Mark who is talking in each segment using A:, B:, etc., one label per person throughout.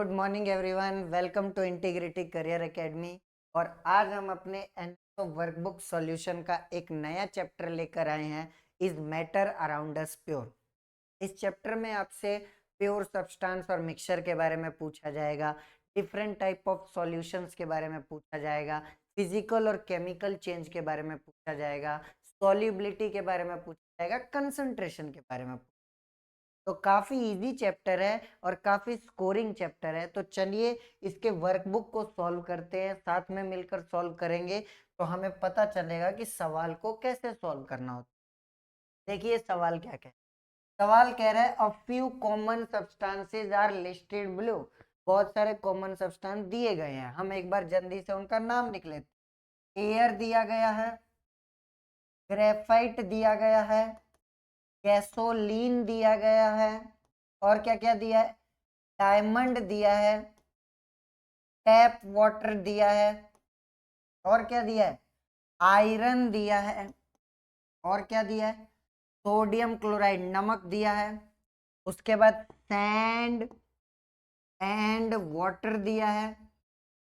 A: Good morning everyone, welcome to integrity career academy. और आज हम अपने एनएसओ वर्कबुक सॉल्यूशन का एक नया चैप्टर लेकर आए हैं, is matter around us pure. इस चैप्टर में आपसे प्योर सब्सटेंस और मिक्सचर के बारे में पूछा जाएगा, डिफरेंट टाइप ऑफ सॉल्यूशंस के बारे में पूछा जाएगा, फिजिकल और केमिकल चेंज के बारे में पूछा जाएगा, सॉल्युबिलिटी के बारे में पूछा जाएगा, कंसंट्रेशन के बारे में। तो काफी इजी चैप्टर है और काफी स्कोरिंग चैप्टर है। तो चलिए इसके वर्कबुक को सॉल्व करते हैं, साथ में मिलकर सॉल्व करेंगे तो हमें पता चलेगा कि सवाल को कैसे सॉल्व करना होता है। देखिए सवाल क्या कह सवाल कह रहा है a few common substances are listed below. बहुत सारे कॉमन सब्सटेंस दिए गए हैं, हम एक बार जल्दी से उनका नाम लिख लेते हैं। एयर दिया गया है, ग्रेफाइट दिया गया है, गैसोलीन दिया गया है, और क्या क्या दिया है, डायमंड दिया है, टैप वाटर दिया है, और क्या दिया है, आयरन दिया है, और क्या दिया है, सोडियम क्लोराइड नमक दिया है, उसके बाद सैंड एंड वाटर दिया है,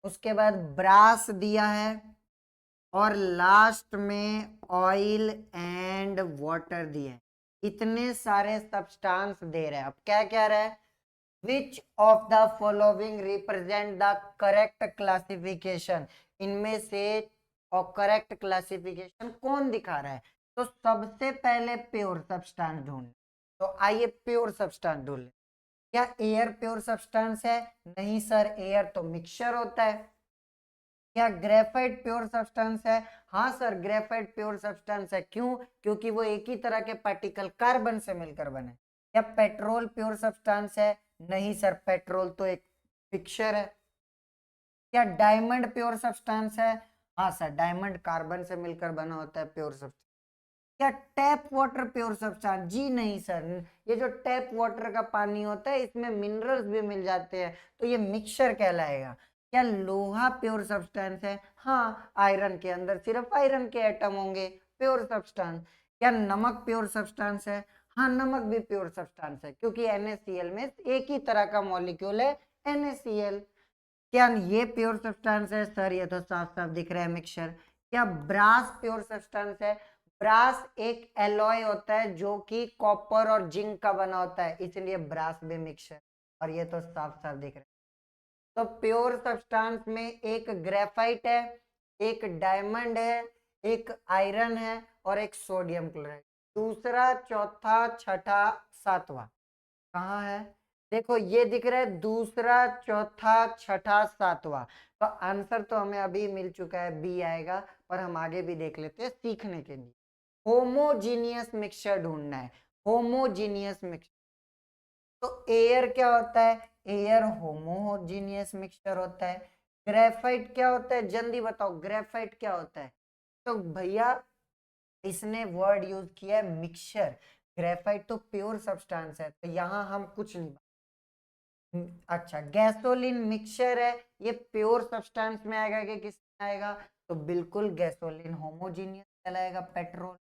A: उसके बाद ब्रास दिया है, और लास्ट में ऑयल एंड वाटर दिया है। इतने सारे सब्सटेंस दे रहे हैं। अब क्या कह रहा है, विच of the following represent the correct classification. इनमें से और करेक्ट क्लासिफिकेशन कौन दिखा रहा है। तो सबसे पहले प्योर सब्सटेंस ढूंढ, तो आइए प्योर सब्सटेंस ढूंढ। क्या एयर प्योर सब्सटेंस है? नहीं सर, एयर तो मिक्सचर होता है। क्या ग्रेफाइट प्योर सब्सटेंस है? हाँ सर, ग्रेफाइट प्योर सब्सटेंस है। क्यों? क्योंकि वो एक ही तरह के पार्टिकल कार्बन से मिलकर बने। क्या पेट्रोल प्योर सब्सटेंस है? नहीं सर, पेट्रोल तो एक मिक्सचर है। क्या डायमंड प्योर सब्सटेंस है? हाँ सर, डायमंड कार्बन से मिलकर बना होता है प्योर सब्सटेंस। क्या टैप वाटर प्योर सब्सटेंस? जी नहीं सर, ये जो टैप वाटर का पानी होता है इसमें मिनरल्स भी मिल जाते हैं, तो ये मिक्सचर कहलाएगा। क्या लोहा प्योर सब्सटेंस है? हाँ, आयरन के अंदर सिर्फ आयरन के एटम होंगे, प्योर सब्सटेंस। क्या नमक प्योर सब्सटेंस है? हाँ, नमक भी प्योर सब्सटेंस है, क्योंकि NaCl में एक ही तरह का मॉलिक्यूल है, NaCl। क्या ये प्योर सब्सटेंस है? सर ये तो साफ साफ दिख रहा है मिक्सचर। क्या ब्रास प्योर सब्सटेंस है? ब्रास एक एलॉय होता है जो कि कॉपर और जिंक का बना होता है, इसलिए ब्रास भी मिक्सचर। और ये तो साफ साफ दिख रहा है। तो प्योर सब्सटेंस में एक ग्रेफाइट है, एक डायमंड है, एक आयरन है, और एक सोडियम क्लोराइड। दूसरा, चौथा, छठा, सातवां कहाँ है? देखो ये दिख रहा है, दूसरा, चौथा, छठा, सातवां। तो आंसर तो हमें अभी मिल चुका है, बी आएगा। पर हम आगे भी देख लेते हैं सीखने के लिए। होमोजीनियस मिक्सचर ढूंढना है, होमोजीनियस मिक्सचर। तो एयर क्या होता है? एयर होमोजीनियस मिक्सचर होता है। ग्रेफाइट क्या होता है? जल्दी बताओ, ग्रेफाइट क्या होता है? तो भैया इसने वर्ड यूज किया है मिक्सचर। ग्रेफाइट तो प्योर सब्सटेंस है, तो यहां हम कुछ नहीं। अच्छा, गैसोलीन मिक्सचर है, ये प्योर सब्सटेंस में आएगा कि किस में आएगा? तो बिल्कुल गैसोलीन होमोजीनियस कहलाएगा। पेट्रोल,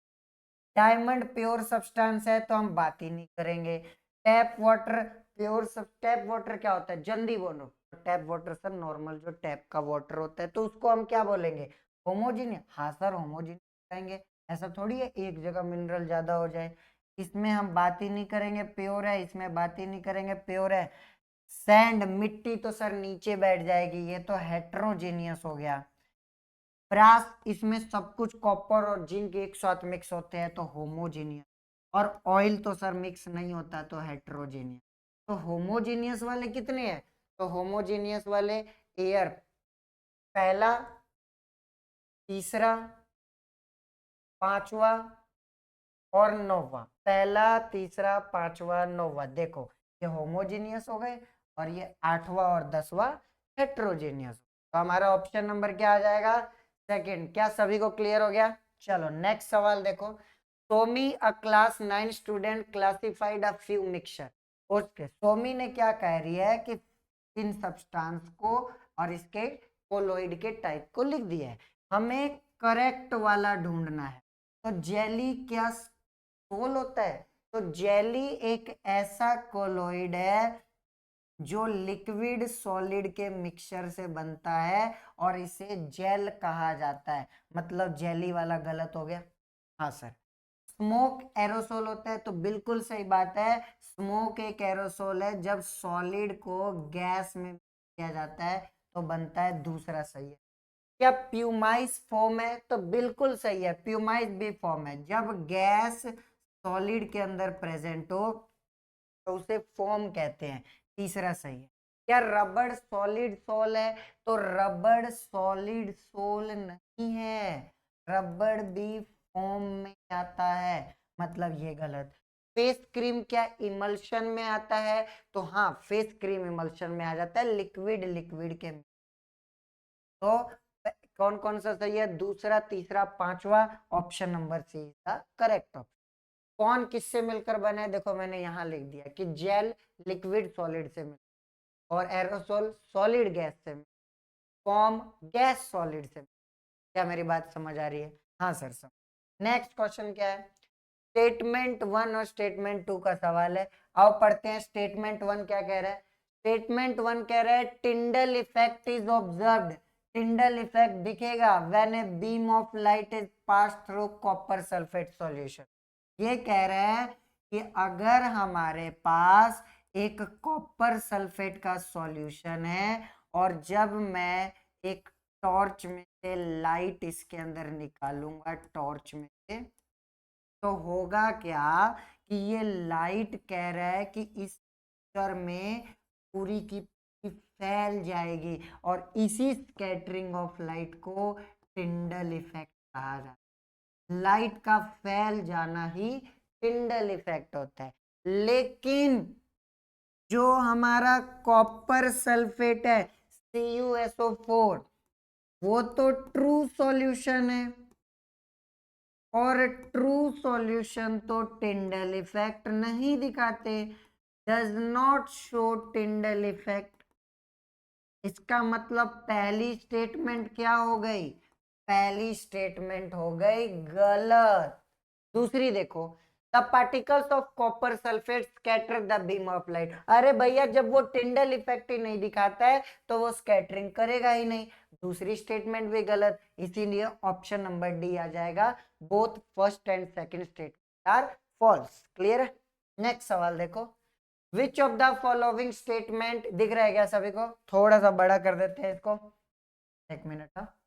A: डायमंड प्योर सब्सटेंस है तो हम बात ही नहीं करेंगे। टैप वाटर प्योर सब, टैप वाटर क्या होता है? जल्दी बोलो। टैप वाटर सर नॉर्मल जो टैप का वाटर होता है, तो उसको हम क्या बोलेंगे? होमोजीनियस। हाँ सर, होमोजीनियस कहेंगे। ऐसा थोड़ी है एक जगह मिनरल ज्यादा हो जाए। इसमें हम बात ही नहीं करेंगे, प्योर है। इसमें बात ही नहीं करेंगे, प्योर है। सैंड मिट्टी तो सर नीचे बैठ जाएगी, ये तो हेट्रोजीनियस हो गया। ब्रास, इसमें सब कुछ कॉपर और जिंक एक साथ मिक्स होते हैं, तो होमोजीनियस। और ऑयल तो सर मिक्स नहीं होता, तो हेट्रोजीनियस। तो होमोजीनियस वाले कितने हैं? तो होमोजीनियस वाले एयर पहला, तीसरा, पांचवा और नौवा। पहला, तीसरा, पांचवा, नौवा। देखो ये होमोजीनियस हो गए, और ये आठवां और 10वां हेट्रोजीनियस। तो हमारा ऑप्शन नंबर क्या आ जाएगा? सेकंड। क्या सभी को क्लियर हो गया? चलो नेक्स्ट सवाल देखो। Somi a class 9 student classified a few mixture. Okay, Somi ने क्या कह रही है कि इन सब्सटेंस को और इसके कोलोइड के टाइप को लिख दिया है। हमें करेक्ट वाला ढूंढना है। तो जेली क्या सोल होता है? तो जेली एक ऐसा कोलोइड है जो लिक्विड सॉलिड के मिक्सचर से बनता है और इसे जेल कहा जाता है। मतलब जेली वाला गलत हो गया। हाँ सर। स्मोक एरोसोल होता है, तो बिल्कुल सही बात है, स्मोक एक एरोसोल है। जब सॉलिड को गैस में किया जाता है तो बनता है, दूसरा सही है। क्या प्यूमाइस फॉर्म है? तो बिल्कुल सही है, प्यूमाइस भी फॉर्म है। जब गैस सॉलिड के अंदर प्रेजेंट हो तो उसे फॉर्म कहते हैं, तीसरा सही है। क्या रबड़ सॉलिड सोल है? तो रबड़ सॉलिड सोल नहीं है, रबड़ भी फॉर्म में आता है, मतलब ये गलत। फेस क्रीम क्या इमल्शन में आता है? तो हाँ, फेस क्रीम इमल्शन में आ जाता है, लिक्विड लिक्विड के। तो कौन कौन सा सही है? दूसरा, तीसरा, पांचवा, option number C is the correct option. कौन किससे मिलकर बना है? देखो मैंने यहाँ लिख दिया कि जेल लिक्विड सॉलिड से मिल, और एरोसोल सॉलिड गैस से मिल, फॉर्म गैस सॉलिड से मिल। क्या मेरी बात समझ आ रही है? हाँ सर समझ। नेक्स्ट क्वेश्चन क्या है? स्टेटमेंट 1 और स्टेटमेंट 2 का सवाल है। आओ पढ़ते हैं। स्टेटमेंट 1 क्या कह रहा है? स्टेटमेंट 1 कह रहा है Tyndall effect is observed. Tyndall effect दिखेगा when a beam of light is pass through copper sulphate solution. ये कह रहा है कि अगर हमारे पास एक कॉपर सल्फेट का सॉल्यूशन है और जब मैं एक टॉर्च में से लाइट इसके अंदर निकालूंगा, टॉर्च में से, तो होगा क्या कि ये लाइट कह रहा है कि इस पिक्चर में पूरी की पूरी फैल जाएगी, और इसी स्कैटरिंग ऑफ लाइट को टिंडल इफेक्ट कहा जाता है। लाइट का फैल जाना ही टिंडल इफेक्ट होता है। लेकिन जो हमारा कॉपर सल्फेट है CuSO4, वो तो ट्रू सॉल्यूशन है, और ट्रू सॉल्यूशन तो टिंडल इफेक्ट नहीं दिखाते, does not show Tyndall effect. इसका मतलब पहली स्टेटमेंट क्या हो गई? पहली स्टेटमेंट हो गई गलत। दूसरी देखो, the particles of copper sulphate scatter the beam of light. अरे भैया, जब वो टिंडल इफेक्ट ही नहीं दिखाता है तो वो स्कैटरिंग करेगा ही नहीं। दूसरी स्टेटमेंट भी गलत, इसीलिए ऑप्शन नंबर डी आ जाएगा। Both first and second statement are false. Clear है? नेक्स्ट सवाल देखो। Which of the following statement, दिख रहा है क्या सभी को? थोड़ा सा बड़ा कर देते हैं इसको, एक मिनट। हाँ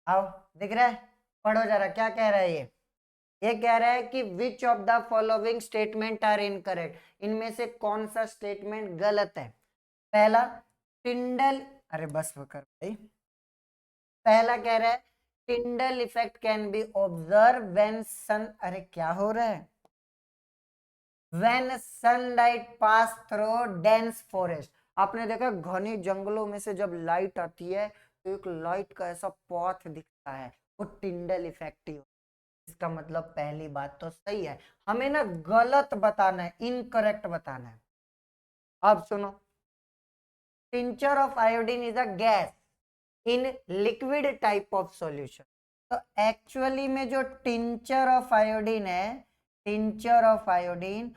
A: आओ, दिख रहा है? पढ़ो जरा, क्या कह रहा है ये कह रहा है कि which of the following statement are incorrect. इनमें से कौन सा स्टेटमेंट गलत है? पहला, टिंडल, अरे बस वो कर भाई। पहला कह रहा है Tyndall effect can be observe when sun, अरे क्या हो रहा है, when sunlight pass through dense forest. आपने देखा घने जंगलों में से जब लाइट आती है तो एक लाइट का ऐसा पॉथ दिखता है, वो टिंडल इफेक्ट ही। इसका मतलब पहली बात तो सही है, हमें ना गलत बताना है, इनकरेक्ट बताना है। अब सुनो, tincture of iodine is a gas in liquid type of solution. तो एक्चुअली में जो टिंचर ऑफ आयोडीन है, टिंचर ऑफ आयोडीन,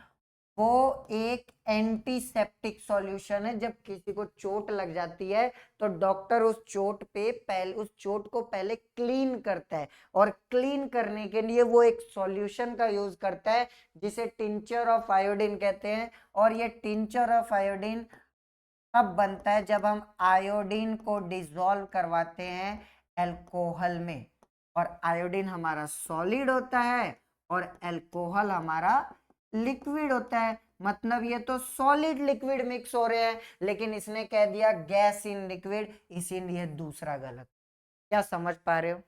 A: वो एक एंटीसेप्टिक सॉल्यूशन है। जब किसी को चोट लग जाती है तो डॉक्टर उस चोट पे पहले, उस चोट को पहले क्लीन करता है, और क्लीन करने के लिए वो एक सॉल्यूशन का यूज करता है जिसे टिंचर ऑफ आयोडीन कहते हैं। और ये टिंचर ऑफ आयोडीन तब बनता है जब हम आयोडीन को डिसॉल्व करवाते हैं अल्कोहल में, और आयोडीन हमारा सॉलिड होता है और अल्कोहल हमारा लिक्विड होता है। मतलब ये तो सॉलिड लिक्विड मिक्स हो रहे हैं, लेकिन इसने कह दिया गैस इन लिक्विड, इसीलिए दूसरा गलत। क्या समझ पा रहे हो?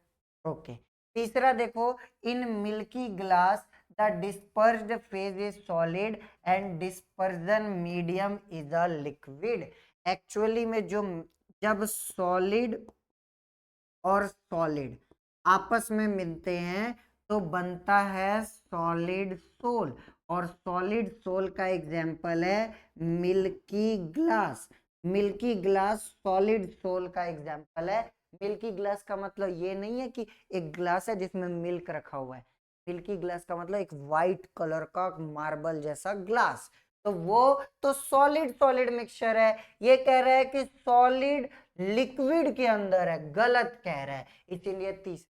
A: ओके। तीसरा देखो, in milky glass the dispersed phase is solid and dispersion medium is a liquid. Actually में जो, जब सॉलिड और सॉलिड आपस में मिलते हैं तो बनता है सॉलिड सोल, और सॉलिड सोल का एग्जाम्पल है milky glass. Milky glass solid soul का एग्जाम्पल है। मिल्की ग्लास का मतलब ये नहीं है कि एक ग्लास है जिसमें मिल्क रखा हुआ है। मिल्की ग्लास का मतलब एक वाइट कलर का मार्बल जैसा ग्लास। तो वो तो सॉलिड सॉलिड मिक्सचर है, ये कह रहा है कि सॉलिड लिक्विड के अंदर है, गलत कह रहा है, इसीलिए तीसरा।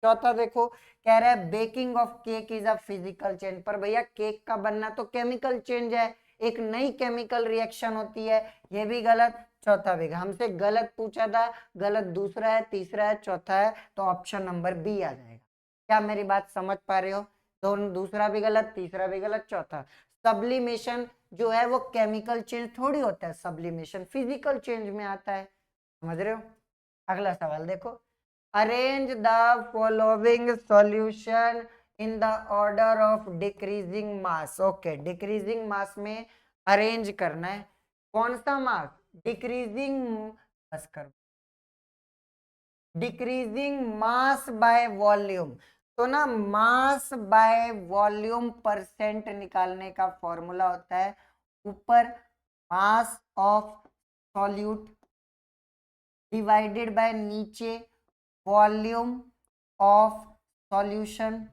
A: चौथा देखो, कह रहा है baking of cake is a physical change, पर भैया केक का बनना तो केमिकल चेंज है, एक नई केमिकल रिएक्शन होती है, ये भी गलत। चौथा भी हमसे गलत पूछा था, गलत दूसरा है, तीसरा है, चौथा है, तो ऑप्शन नंबर बी आ जाएगा। क्या मेरी बात समझ पा रहे हो? दोनों, दूसरा भी गलत, तीसरा भी गलत, चौथा। सब्लिमेशन जो है वो केमिकल चेंज थोड़ी होता है, सब्लिमेशन फिजिकल चेंज में आता है, समझ रहे हो? अगला सवाल देखो, arrange the following solution in the order of decreasing mass. Okay, decreasing mass में अरेंज करना है, कौन सा मास? डिक्रीजिंग, बस कर, डिक्रीजिंग मास बाय वॉल्यूम। तो ना मास बाय वॉल्यूम परसेंट निकालने का फॉर्मूला होता है, ऊपर mass of solute divided by नीचे वॉल्यूम ऑफ सॉल्यूशन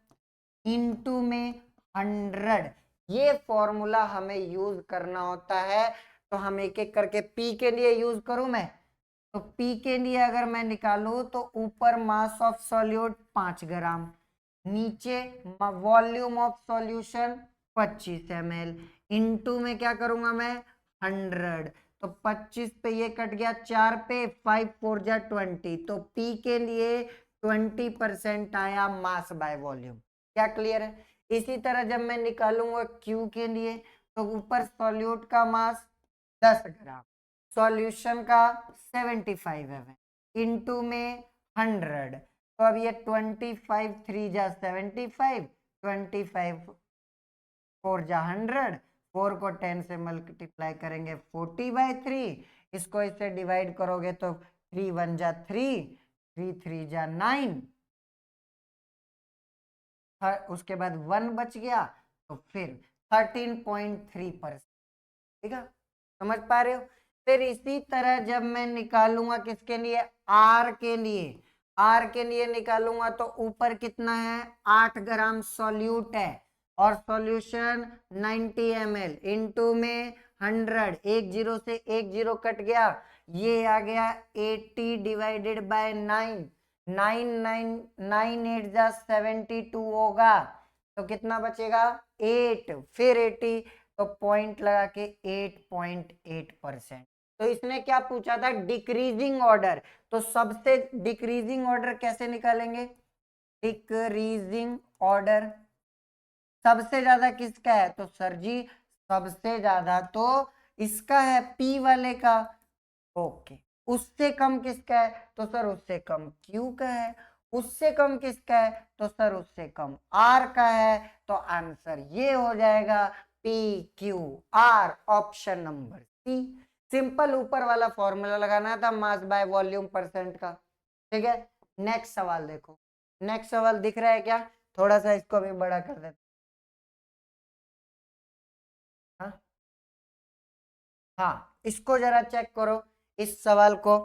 A: इनटू में 100, ये फॉर्मूला हमें यूज करना होता है। तो हम एक एक करके पी के लिए यूज करूं मैं, तो पी के लिए अगर मैं निकालूं तो ऊपर मास ऑफ सॉल्यूट 5 ग्राम, नीचे volume of solution 25 ml, into में क्या करूंगा मैं 100, तो 25 पे ये कट गया, 4 पे 5 4 जा 20, तो पी के लिए 20% आया मास बाय वॉल्यूम। क्या क्लियर है? इसी तरह जब मैं निकालूंगा क्यू के लिए, तो ऊपर सॉल्यूट का मास 10 ग्राम, सॉल्यूशन का 75 है, इनटू में 100, तो अब ये 25 3 जा 75, 25 4 जा 100, 4 को 10 से मल्टीप्लाई करेंगे 40/3, इसको इससे डिवाइड करोगे तो 3 1 जा 3, 3 3 जा 9, उसके बाद 1 बच गया, तो फिर 13.3%। ठीक है, समझ पा रहे हो? फिर इसी तरह जब मैं निकालूंगा किसके लिए, आर के लिए, आर के लिए निकालूंगा तो ऊपर कितना है, 8 ग्राम सॉल्यूट है और सॉल्यूशन 90 ml, इनटू में 100, एक जीरो से एक जीरो कट गया, ये आ गया 80 डिवाइडेड बाय 9, 9 8 जा 72 होगा, तो कितना बचेगा 8, फिर 80, तो पॉइंट लगा के 8.8%। तो इसने क्या पूछा था, डिक्रीजिंग ऑर्डर, तो सबसे डिक्रीजिंग ऑर्डर कैसे निकालेंगे, डिक्रीजिंग ऑर्डर सबसे ज्यादा किसका है, तो सर जी सबसे ज्यादा तो इसका है, पी वाले का। ओके, उससे कम किसका है, तो सर उससे कम क्यू का है, उससे कम किसका है, तो सर उससे कम आर का है, तो आंसर ये हो जाएगा P Q R, option number C. Simple ऊपर वाला फॉर्मूला लगाना था मास बाय वॉल्यूम परसेंट का। ठीक है, नेक्स्ट सवाल देखो, नेक्स्ट सवाल दिख रहा है क्या, थोड़ा सा इसको भी बड़ा कर देते। हाँ हाँ, इसको जरा चेक करो, इस सवाल को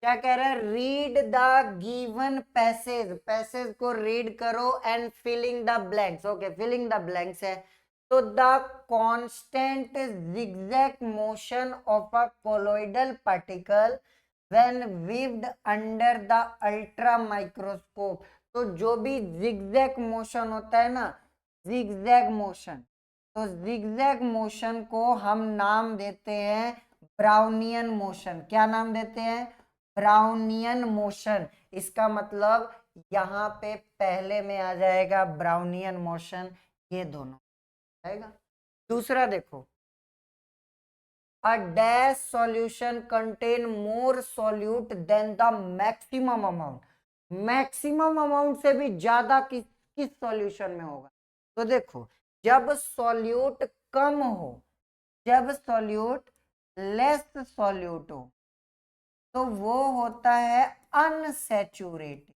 A: क्या कह रहा है, read the given passage, passage को रीड करो and filling the blanks. Okay, filling the blanks है, तो the constant zigzag motion of a colloidal particle when viewed under the ultra microscope. तो जो भी zigzag मोशन होता है ना, zigzag मोशन, तो zigzag मोशन को हम नाम देते हैं ब्राउनियन मोशन। क्या नाम देते हैं, ब्राउनियन मोशन। इसका मतलब यहाँ पे पहले में आ जाएगा ब्राउनियन मोशन, ये दोनों आएगा। दूसरा देखो, a dash solution contain more solute than the maximum amount, maximum amount से भी ज्यादा किस किस सॉल्यूशन में होगा, तो देखो जब सॉल्यूट कम हो, जब सॉल्यूट लेस सॉल्यूट हो, तो वो होता है अनसैचुरेटेड,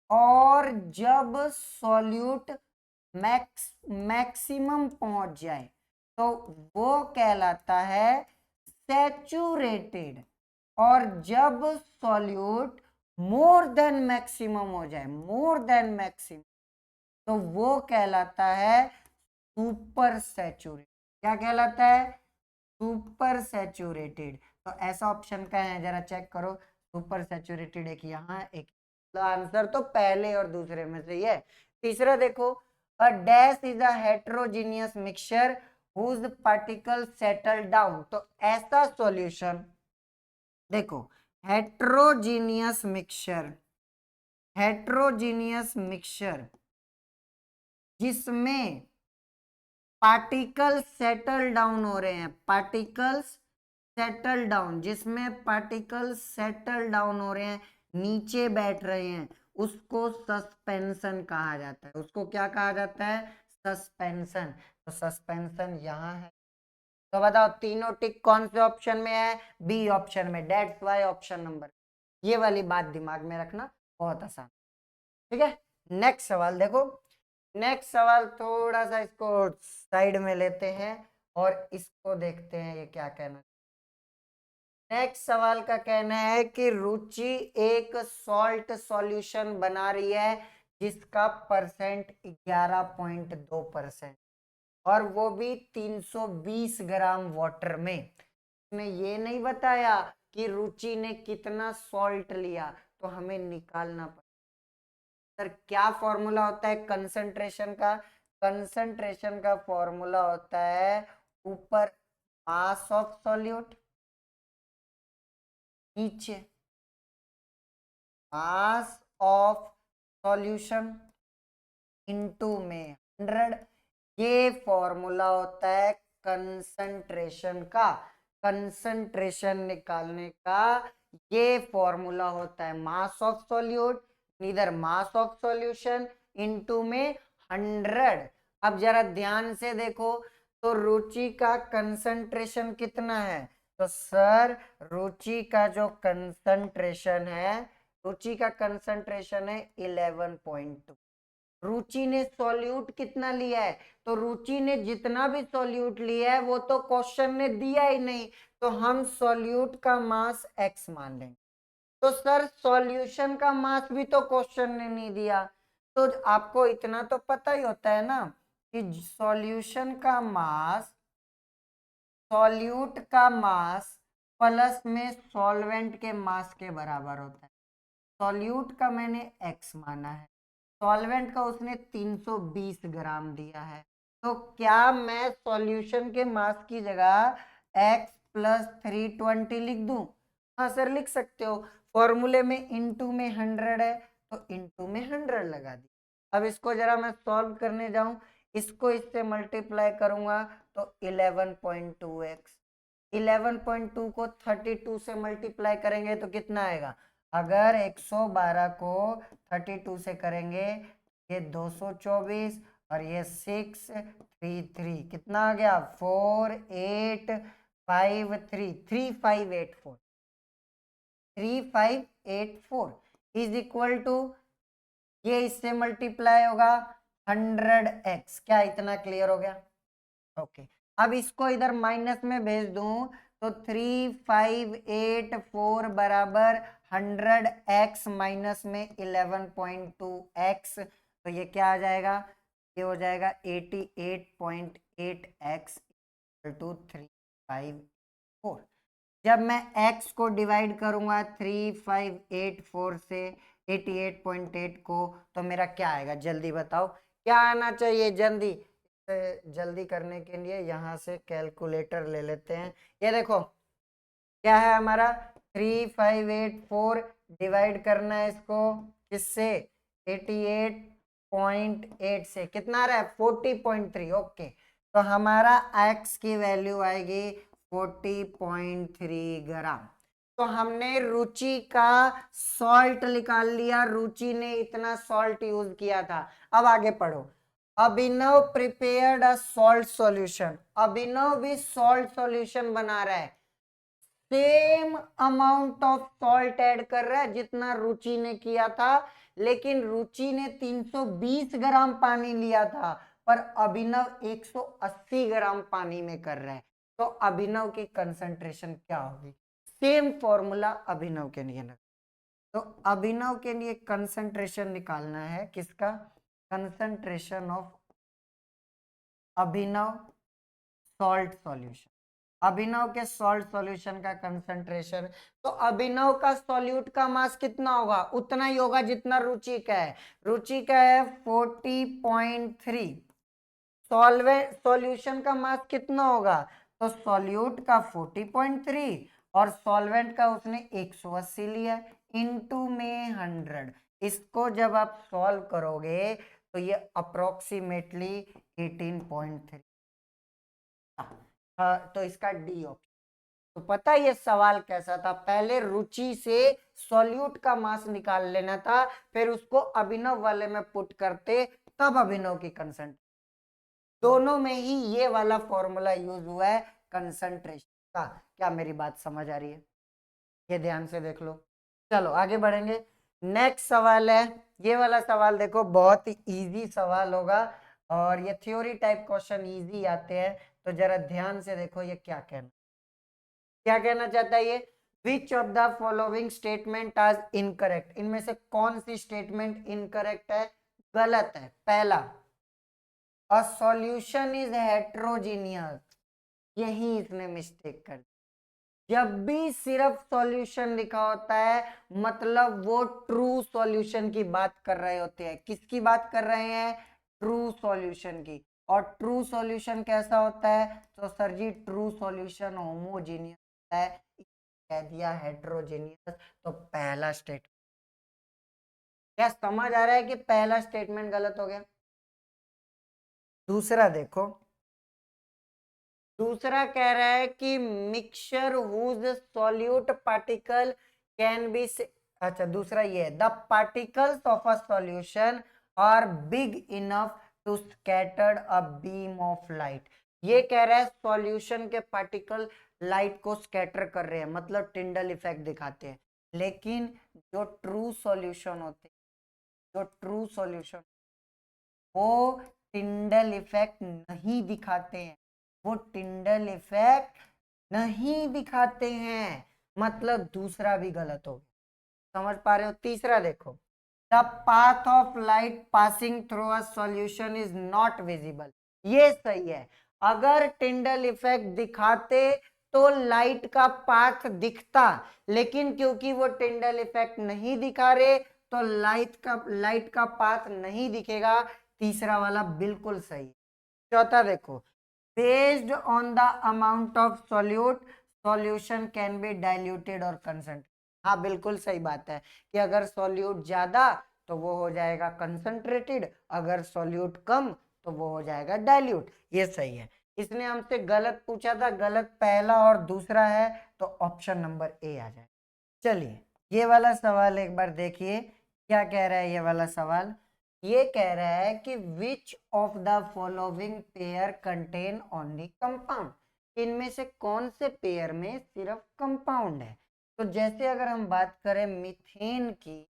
A: और जब सॉल्यूट मैक्सिमम पहुंच जाए तो वो कहलाता है सैचुरेटेड, और जब सॉल्यूट मोर देन मैक्सिमम हो जाए, मोर देन मैक्सिमम, तो वो कहलाता है सुपर सैचुरेटेड। क्या कहलाता है? Super saturated. तो ऐसा ऑप्शन का है, जरा चेक करो। सुपर सैचुरेटेड एक यहाँ, एक तो आंसर तो पहले और दूसरे में से ही है। तीसरा देखो, a dash is a heterogeneous mixture whose particle settle down. तो ऐसा सॉल्यूशन देखो, हेट्रोजीनियस मिक्सचर, हेट्रोजीनियस मिक्सचर जिसमें पार्टिकल्स सेटल डाउन हो रहे हैं, पार्टिकल्स सेटल डाउन, जिसमें पार्टिकल्स सेटल डाउन हो रहे हैं, नीचे बैठ रहे हैं, उसको सस्पेंशन कहा जाता है। उसको क्या कहा जाता है? सस्पेंशन। तो सस्पेंशन यहाँ है। तो बताओ तीनों टिक कौन से ऑप्शन में है? बी ऑप्शन में। That's why option number. ये वाली बात दिमाग में रखना, बहुत आसान। ठीक है, नेक्स्ट सवाल देखो। नेक्स्ट सवाल थोड़ा सा इसको साइड में लेते हैं और इसको देखते हैं ये क्या कहना। नेक्स्ट सवाल का कहना है कि रुचि एक सॉल्ट सॉल्यूशन बना रही है जिसका परसेंट 11.2%, और वो भी 320 ग्राम वाटर में। उसने ये नहीं बताया कि रुचि ने कितना सॉल्ट लिया, तो हमें निकालना पड़ेगा। सर क्या फॉर्मूला होता है कंसंट्रेशन का? कंसंट्रेशन का फॉर्मूला होता है ऊपर मास ऑफ सॉल्यूट, नीचे मास ऑफ सॉल्यूशन इनटू में 100। ये फॉर्मूला होता है कंसंट्रेशन का। कंसंट्रेशन निकालने का ये फॉर्मूला होता है mass of solute neither mass of solution into में 100। अब जरा ध्यान से देखो, तो रुचि का कंसंट्रेशन कितना है? तो सर रुचि का जो कंसंट्रेशन है, रुचि का कंसंट्रेशन है 11.2। रुचि ने सॉल्यूट कितना लिया है? तो रुचि ने जितना भी सॉल्यूट लिया है वो तो क्वेश्चन ने दिया ही नहीं, तो हम सॉल्यूट का मास x मान लेंगे। तो सर सॉल्यूशन का मास भी तो क्वेश्चन ने नहीं दिया। तो आपको इतना तो पता ही होता है ना कि सॉल्यूशन का मास, सॉल्यूट का मास प्लस में सॉल्वेंट के मास के बराबर होता है। सॉल्यूट का मैंने x माना है, सॉल्वेंट का उसने 320 ग्राम दिया है, तो क्या मैं सॉल्यूशन के मास की जगह x प्लस 320 लिख दूं? हाँ सर लिख सकते हो। फॉर्मूले में इनटू में 100 है, तो इनटू में 100 लगा दी। अब इसको जरा मैं सॉल्व करने जाऊं, इसको इससे मल्टीप्लाई करूंगा तो 11.2x, 11.2 को 32 से मल्टीप्लाई करेंगे तो कितना आएगा? अगर 112 को 32 से करेंगे, ये 224 और ये 633, कितना आ गया? 4853, 3584, 3584 इज इक्वल टू, ये इससे मल्टीप्लाई होगा 100x। क्या इतना क्लियर हो गया? ओके। अब इसको इधर माइनस में भेज दूं तो 3584 बराबर 100x माइनस में 11.2x, तो ये क्या आ जाएगा? ये हो जाएगा 88.8x टू 354। जब मैं x को डिवाइड करूंगा 3584 से 88.8 को, तो मेरा क्या आएगा? जल्दी बताओ क्या आना चाहिए? जल्दी जल्दी करने के लिए यहाँ से कैलकुलेटर ले लेते हैं। ये देखो क्या है हमारा, 3584 डिवाइड करना है इसको किससे? 88.8 से, कितना आ रहा है? 40.3। ओके, तो हमारा x की वैल्यू आएगी 40.3 ग्राम। तो हमने रुचि का सॉल्ट निकाल लिया, रुचि ने इतना सॉल्ट यूज किया था। अब आगे पढ़ो। अभिनव प्रिपेयर्ड अ सॉल्ट सॉल्यूशन, अभिनव भी सॉल्ट सॉल्यूशन बना रहा है, same amount of salt add कर रहा है जितना रुचि ने किया था, लेकिन रुचि ने 320 ग्राम पानी लिया था पर अभिनव 180 ग्राम पानी में कर रहा है। तो अभिनव की कंसंट्रेशन क्या होगी? सेम फॉर्मूला अभिनव के लिए लगा। तो अभिनव के लिए कंसंट्रेशन निकालना है किसका? Concentration of Abhinav salt solution, अभिनव के सॉल्ट सॉल्यूशन का कंसंट्रेशन, तो अभिनव का सॉल्यूट का मास कितना होगा, उतना ही होगा जितना रुचि का है। रुचि का है 40.3, सॉल्वेंट सॉल्यूशन का मास कितना होगा, तो सॉल्यूट का 40.3 और सॉल्वेंट का उसने 180 लिया इनटू में 100। इसको जब आप सॉल्व करोगे तो ये अप्रोक्सीमेटली 18.3। तो इसका डी ऑप्शन। तो पता ये सवाल कैसा था, पहले रुचि से सॉल्यूट का मास निकाल लेना था, फिर उसको अभिनव वाले में पुट करते, तब अभिनव की कंसंट्रेशन। दोनों में ही ये वाला फॉर्मूला यूज हुआ है कंसंट्रेशन का। क्या मेरी बात समझ आ रही है, ये ध्यान से देख लो। चलो आगे बढ़ेंगे। नेक्स्ट सवाल है, ये वाला सवाल देखो बहुत ही इजी सवाल होगा, और ये थ्योरी टाइप क्वेश्चन इजी आते हैं, तो जरा ध्यान से देखो ये क्या कहना चाहता है ये। विच ऑफ द फॉलोइंग स्टेटमेंट आज इनकरेक्ट, इनमें से कौन सी स्टेटमेंट इनकरेक्ट है, गलत है। पहला, अ सॉल्यूशन इज हेट्रोजीनियस, यही इसने मिस्टेक कर दी। जब भी सिर्फ सॉल्यूशन लिखा होता है मतलब वो ट्रू सॉल्यूशन की बात कर रहे होते हैं। किसकी बात कर रहे हैं, ट्रू सॉल्यूशन की। और ट्रू सॉल्यूशन कैसा होता है, तो सर जी ट्रू सॉल्यूशन होमोजीनियस है, कह दिया हेट्रोजीनियस। तो पहला स्टेटमेंट, क्या समझ आ रहा है कि पहला स्टेटमेंट गलत हो गया। दूसरा देखो, दूसरा कह रहा है कि mixture whose solute particle can be, अच्छा दूसरा ये है, the particles of a solution are big enough to scattered a beam of light. ये कह रहा है सॉल्यूशन के पार्टिकल लाइट को स्कैटर कर रहे हैं, मतलब टिंडल इफेक्ट दिखाते हैं। लेकिन जो ट्रू सॉल्यूशन होते हैं, जो ट्रू सॉल्यूशन वो टिंडल इफेक्ट नहीं दिखाते हैं, वो टिंडल इफेक्ट नहीं दिखाते हैं, मतलब दूसरा भी गलत हो गया। समझ पा रहे हो। तीसरा देखो, the path of light passing through a solution is not visible, ये सही है। अगर टिंडल इफेक्ट दिखाते तो लाइट का पाथ दिखता, लेकिन क्योंकि वो टिंडल इफेक्ट नहीं दिखा रहे तो लाइट का पाथ नहीं दिखेगा। तीसरा वाला बिल्कुल सही। चौथा देखो, based on the amount of solute solution can be diluted और कंसंट्रेटेड। हाँ बिल्कुल सही बात है कि अगर सॉल्यूट ज्यादा तो वो हो जाएगा कंसंट्रेटेड, अगर सॉल्यूट कम तो वो हो जाएगा डाइल्यूट। ये सही है। इसने हमसे गलत पूछा था, गलत पहला और दूसरा है, तो ऑप्शन नंबर ए आ जाए। चलिए ये वाला सवाल एक बार देखिए, क्या कह रहा है ये वाला सवाल। ये कह रहा है कि which of the following pair contain only compound, इनमें से कौन से पेयर में सिर्फ कंपाउंड है। तो जैसे अगर हम बात करें मीथेन की,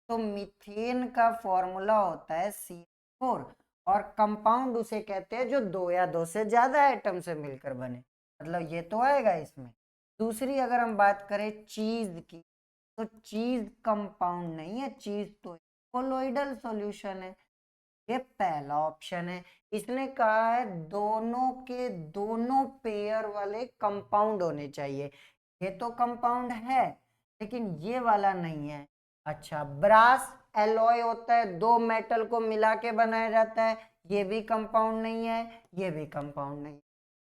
A: तो मीथेन का फॉर्मूला होता है C4, और कंपाउंड उसे कहते हैं जो दो या दो से ज्यादा एटम से मिलकर बने, मतलब ये तो आएगा इसमें। दूसरी अगर हम बात करें चीज की, तो चीज कंपाउंड नहीं है, चीज तो कोलोइडल सॉल्यूशन है। ये पहला ऑप्शन है। इसने कहा है दोनों के दोनों पेयर वाले कंपाउंड होने चाहिए, ये तो कंपाउंड है लेकिन ये वाला नहीं है। अच्छा, ब्रास एलॉय होता है, दो मेटल को मिला के बनाया जाता है, ये भी कंपाउंड नहीं है, ये भी कंपाउंड नहीं।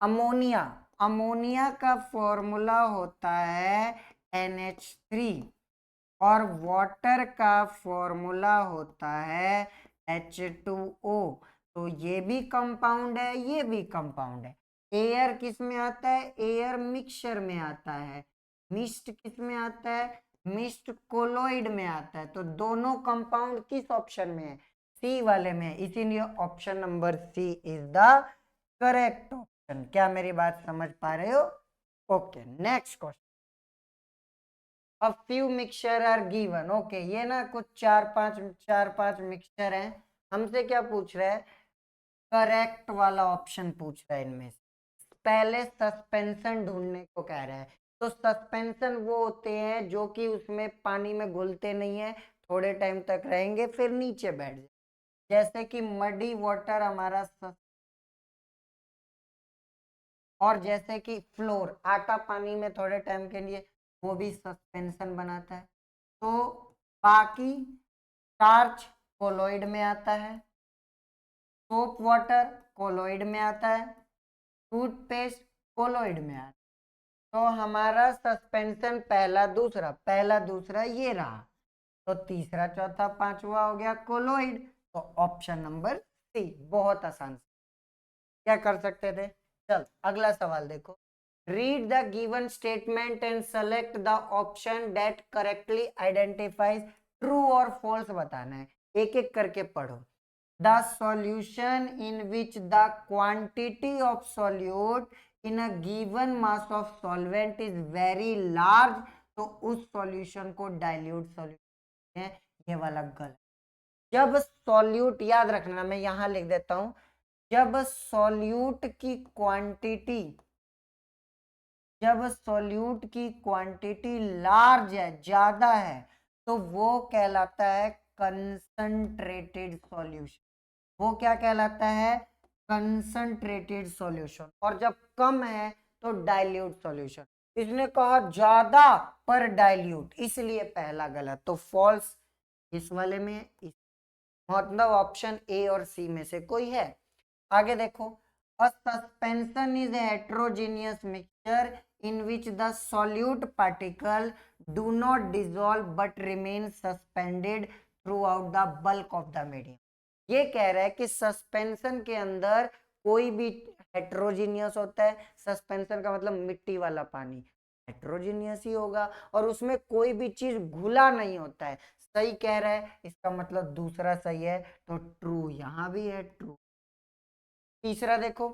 A: अमोनिया, अमोनिया का फॉर्मूला होता है NH3, और वाटर का फॉर्मूला होता है H2O, तो ये भी कंपाउंड है, ये भी कंपाउंड है। एयर किस में आता है, एयर मिक्सचर में आता है। मिस्ट किस में आता है, मिस्ट कोलोइड में आता है। तो दोनों कंपाउंड किस ऑप्शन में है, सी वाले में है, इसीलिए option number C is the correct option. क्या मेरी बात समझ पा रहे हो। Okay next question, a few mixture are given, ओके ये ना कुछ चार पांच मिक्सचर हैं, हमसे क्या पूछ रहा है, करेक्ट वाला ऑप्शन पूछ रहा है इनमें से। पहले सस्पेंशन ढूंढने को कह रहा है, तो सस्पेंशन वो होते हैं जो कि उसमें पानी में घुलते नहीं है, थोड़े टाइम तक रहेंगे फिर नीचे बैठ जाए, जैसे कि मडी वाटर हमारा और जैसे कि फ्लोर, आटा पानी में थोड़े टाइम के लिए वो भी सस्पेंशन बनाता है। तो बाकी स्टार्च कोलोइड में आता है, सोप वाटर कोलोइड में आता है, टूथपेस्ट कोलोइड में आता है। तो हमारा सस्पेंशन पहला दूसरा ये रहा, तो तीसरा चौथा पांचवा हो गया कोलोइड। तो ऑप्शन नंबर सी, बहुत आसान। क्या कर सकते थे? चल अगला सवाल देखो। Read the given statement and select the option that correctly identifies true और फॉल्स बताना है, एक एक करके पढ़ो। The solution in which the quantity of solute in a given mass of solvent is very large, तो उस सॉल्यूशन को डाइल्यूट सॉल्यूशन है, ये वाला गलत। जब सॉल्यूट, याद रखना मैं यहां लिख देता हूं, जब सॉल्यूट की क्वांटिटी लार्ज है, ज्यादा है, तो वो कहलाता है कंसंट्रेटेड सॉल्यूशन। वो क्या कहलाता है? Concentrated solution. और जब कम है तो डाइल्यूट सॉल्यूशन। इसने कहा ज्यादा पर डाइल्यूट, इसलिए पहला गलत, तो फॉल्स इस वाले में, मतलब ऑप्शन ए और सी में से कोई है। आगे देखो, अ suspension is a heterogeneous mixture in which the solute particle do not dissolve but remain suspended throughout the bulk of the medium। ये कह रहा है कि सस्पेंशन के अंदर कोई भी हेट्रोजीनियस होता है, सस्पेंशन का मतलब मिट्टी वाला पानी हेट्रोजीनियस ही होगा, और उसमें कोई भी चीज घुला नहीं होता है। सही कह रहा है, इसका मतलब दूसरा सही है, तो ट्रू यहां भी है, ट्रू। तीसरा देखो,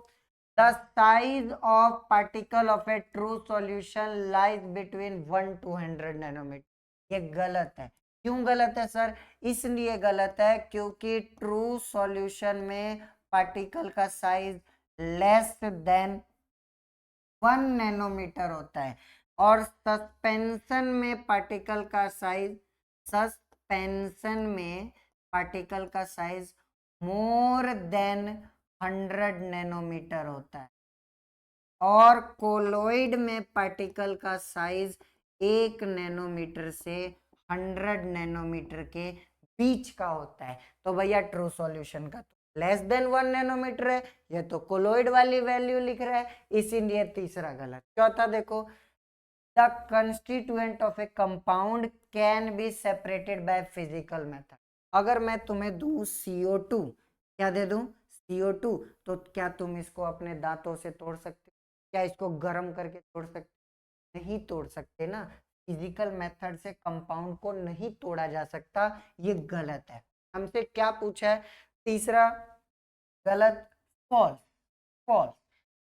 A: the size of particle of a true solution lies between 1 to 100 nanometer. ये गलत है। क्यों गलत है सर? इसलिए गलत है क्योंकि ट्रू सॉल्यूशन में पार्टिकल का साइज लेस देन 1 नैनोमीटर होता है, और सस्पेंशन में पार्टिकल का साइज मोर देन 100 नैनोमीटर होता है, और कोलोइड में पार्टिकल का साइज 1 नैनोमीटर से 100 नैनोमीटर के बीच का होता है। तो भैया ट्रू सॉल्यूशन का तो लेस देन 1 नैनोमीटर है, ये तो कोलोइड वाली वैल्यू लिख रहा है, इसीलिए तीसरा गलत। चौथा देखो, the constituent of A compound can be separated by physical method. अगर मैं तुम्हें दूं CO2, क्या दे दूं? CO2, तो क्या तुम इसको अपने दांतों से तोड़ सकते? क्या इसको गर्म करके तोड़ सकते? नहीं तोड़ सकते ना। फिजिकल मेथड से कंपाउंड को नहीं तोड़ा जा सकता, ये गलत है। हमसे क्या पूछा है? तीसरा गलत, फॉल्स। फॉल्स,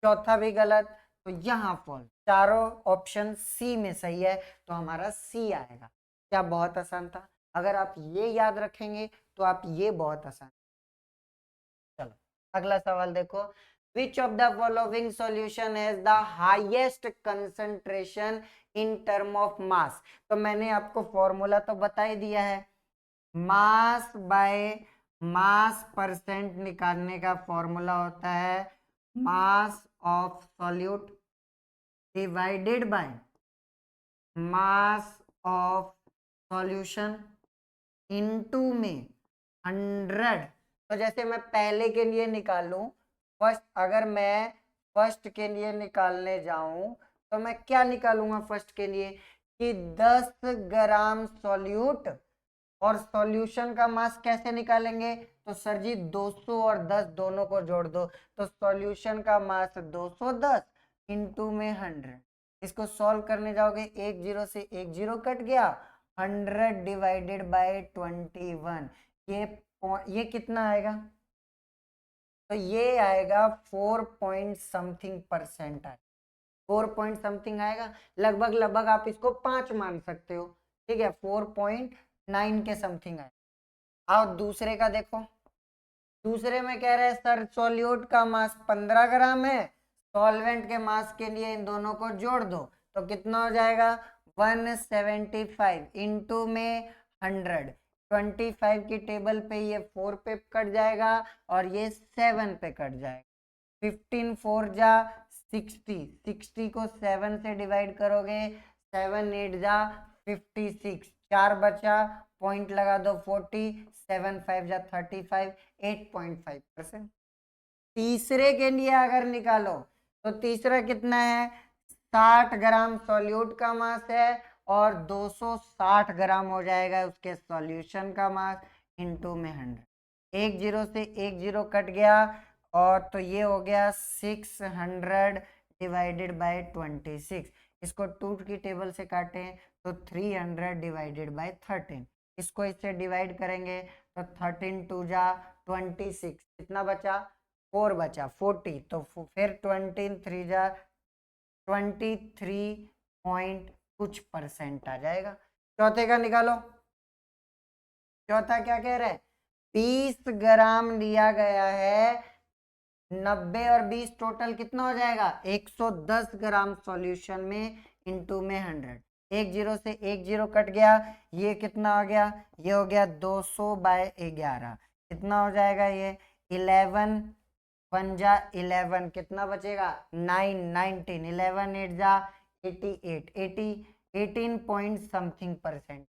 A: चौथा भी गलत, तो यहाँ फॉल्स। चारों ऑप्शन सी में सही है, तो हमारा सी आएगा। क्या बहुत आसान था? अगर आप ये याद रखेंगे तो आप ये बहुत आसान। चलो अगला सवाल देखो, which of the following solution has the highest concentration in term of mass। तो मैंने आपको फॉर्मूला तो बता ही दिया है, मास बाय मास परसेंट निकालने का फॉर्मूला होता है mass of solute divided by mass of solution into में 100। तो जैसे मैं पहले के लिए निकालूं, फर्स्ट, अगर मैं फर्स्ट के लिए निकालने जाऊं तो मैं क्या निकालूंगा फर्स्ट के लिए कि 10 ग्राम सॉल्यूट, और सॉल्यूशन का मास कैसे निकालेंगे? तो सर जी 200 और 10 दोनों को जोड़ दो, तो सॉल्यूशन का मास 210 इंटू में 100। इसको सॉल्व करने जाओगे, एक जीरो से एक जीरो कट गया, 100 डिवाइडेड बाय 21, ये कितना आएगा? तो ये आएगा 4 पॉइंट समथिंग परसेंट आएगा, 4 पॉइंट समथिंग आएगा, लगभग लगभग आप इसको 5 मान सकते हो, ठीक है, 4.9 के समथिंग आएगा। और दूसरे का देखो, दूसरे में कह रहे हैं सर सॉल्यूट का मास 15 ग्राम है, सॉल्वेंट के मास के लिए इन दोनों को जोड़ दो, तो कितना हो जाएगा? 175 इंटू में 100, 25 की टेबल पे ये 4 पे कट जाएगा और ये 7 पे कट जाएगा, 15 4 जा 60 को 7 से डिवाइड करोगे, 7 8 जा 56, 4 बचा, पॉइंट लगा दो 40, 7 5 जा 35, 8.5%। तीसरे के लिए अगर निकालो तो तीसरा कितना है, 60 ग्राम सॉल्यूट का मास है और 260 ग्राम हो जाएगा उसके सॉल्यूशन का मास इनटू में 100। एक जीरो से एक जीरो कट गया और तो ये हो गया 600 डिवाइडेड बाय 26। इसको 2 की टेबल से काटें तो 300 डिवाइडेड बाय 13। इसको इससे डिवाइड करेंगे तो 13 2 जा 26, कितना बचा, 4 बचा 40, तो फिर 23 जा 23 पॉइंट कुछ परसेंट आ जाएगा। चौथे का निकालो। चौथा क्या कह रहा है, 20 ग्राम लिया गया है, 90 और 20 टोटल कितना हो जाएगा, 110 ग्राम सॉल्यूशन में इनटू में 100। एक जीरो से एक जीरो कट गया, ये कितना हो गया, ये हो गया 200 बाय 11, कितना हो जाएगा ये 11 1 जा 11, कितना बचेगा 9 19, 11 8 जा 88, 18 पॉइंट समथिंग परसेंट।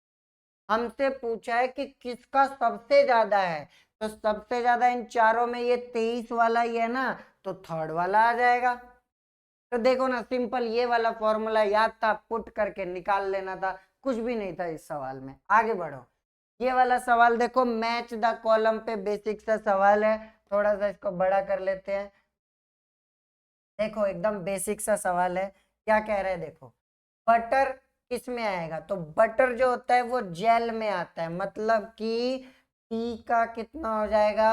A: हमसे पूछा है कि किसका सबसे ज्यादा है, तो सबसे ज्यादा इन चारों में ये 23 वाला ही है ना, तो थर्ड वाला आ जाएगा। तो देखो ना, सिंपल ये वाला फॉर्मूला याद था, पुट करके निकाल लेना था, कुछ भी नहीं था इस सवाल में। आगे बढ़ो, ये वाला सवाल देखो, मैच द कॉलम पे बेसिक सा सवाल है, थोड़ा सा इसको बड़ा कर लेते हैं। देखो एकदम बेसिक सा सवाल है, क्या कह रहे हैं देखो, बटर किस में आएगा, तो बटर जो होता है वो जेल में आता है, मतलब कि T का कितना हो जाएगा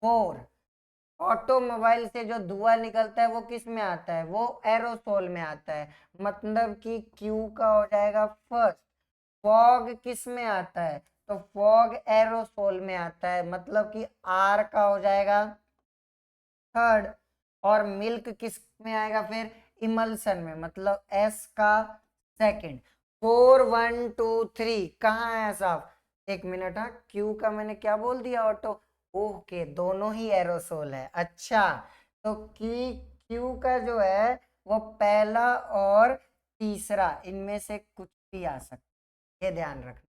A: 4। ऑटोमोबाइल से जो धुआं निकलता है वो किस में आता है, वो एरोसोल में आता है, मतलब कि Q का हो जाएगा फर्स्ट। फॉग किस में आता है, तो फॉग एरोसोल में आता है, मतलब कि R का हो जाएगा थर्ड। और मिल्क किस में आएगा फिर, इमल्सन में, मतलब S का सेकंड। 4 1 2 3 कहाँ है साहब, एक मिनट, हाँ Q का मैंने क्या बोल दिया ऑटो, ओके दोनों ही एरोसोल है। अच्छा, तो Q का जो है वो पहला और तीसरा इनमें से कुछ भी आ सकता है, ये ध्यान रखना।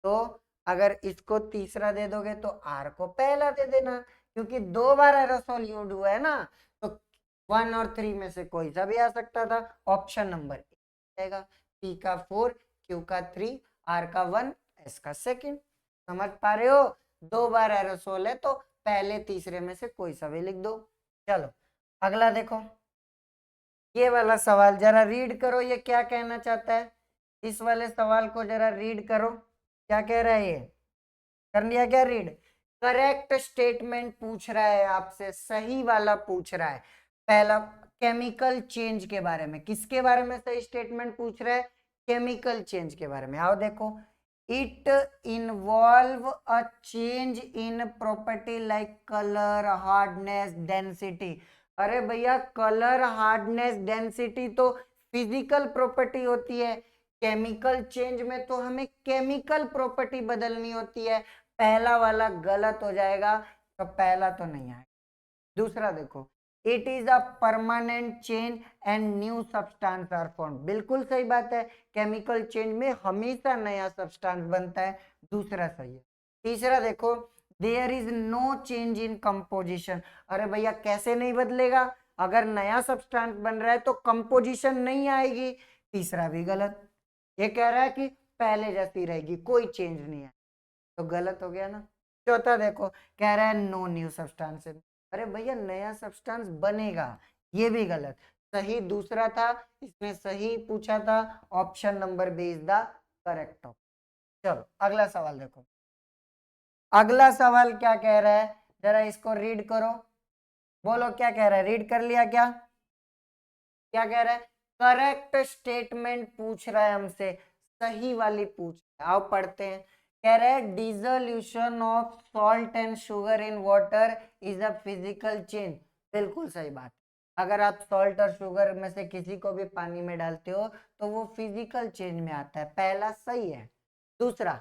A: तो अगर इसको तीसरा दे दोगे तो R को पहला दे देना, क्योंकि 2 बार एरोसोल यूज हुआ है ना, तो 1 और 3 में से कोई सा भी आ सकता था। ऑप्शन नंबर आएगा, P का 4, Q का 3, R का 1, S का सेकंड। समझ पा रहे हो, 2 बार एरोसोल है तो पहले तीसरे में से कोई सा भी लिख दो। चलो अगला देखो, ये वाला सवाल जरा रीड करो, ये क्या कहना चाहता है, इस वाले सवाल को जरा रीड करो, क्या कह रहा है ये, कर लिया क्या रीड। करेक्ट स्टेटमेंट पूछ रहा है आपसे, सही वाला पूछ रहा है। पहला केमिकल चेंज के बारे में, किसके बारे में सही स्टेटमेंट पूछ रहा है, केमिकल चेंज के बारे में। आओ देखो, it involve a change in property like colour hardness density. अरे भैया, कलर हार्डनेस डेंसिटी तो फिजिकल प्रॉपर्टी होती है, केमिकल चेंज में तो हमें केमिकल प्रॉपर्टी बदलनी होती है। पहला वाला गलत हो जाएगा, तो पहला तो नहीं आएगा। दूसरा देखो, it is a permanent change and new substance are form. बिल्कुल सही बात है, केमिकल चेंज में हमेशा नया सब्सटेंस बनता है, दूसरा सही है। तीसरा देखो, there is no change in composition. अरे भैया कैसे नहीं बदलेगा, अगर नया सब्सटेंस बन रहा है तो कंपोजिशन नहीं आएगी, तीसरा भी गलत। ये कह रहा है कि पहले जैसी रहेगी, कोई चेंज नहीं है, तो गलत हो गया ना। चौथा देखो, कह रहा है नो न्यू सब्सटेंस। अरे भैया नया सब्सटेंस बनेगा, ये भी गलत। सही दूसरा था, इसने सही पूछा था, option number B is the correct option. चलो अगला सवाल देखो, अगला सवाल क्या कह रहा है, जरा इसको रीड करो, बोलो क्या कह रहा है, रीड कर लिया क्या, क्या कह रहा है, करेक्ट स्टेटमेंट पूछ रहा है हमसे, सही वाली पूछ रहा है। आओ पढ़ते हैं, कह रहा है dissolution of salt and sugar in water is a physical change. बिल्कुल सही बात, अगर आप सॉल्ट और शुगर में से किसी को भी पानी में डालते हो तो वो फिजिकल चेंज में आता है, पहला सही है। दूसरा,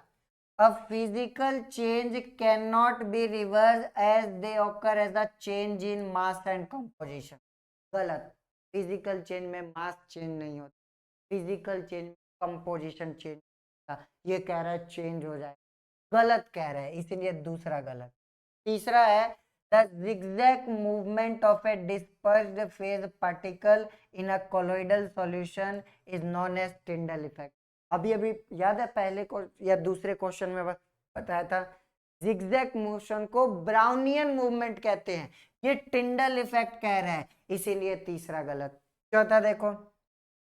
A: a physical change cannot be reversed as they occur as a change in mass and composition। गलत, फिजिकल चेंज में मास चेंज नहीं होता, फिजिकल चेंज कंपोजिशन चेंज होता। ये कह रहा है चेंज हो जाए, गलत कह रहा है, इसलिए दूसरा गलत। तीसरा है the zigzag movement of a dispersed phase particle in a colloidal solution is known as Tyndall effect। अभी अभी याद है पहले को या दूसरे क्वेश्चन में बताया था, zigzag मोशन को ब्राउनियन मूवमेंट कहते हैं, ये टिंडल इफेक्ट कह रहा है, इसीलिए तीसरा गलत। चौथा देखो,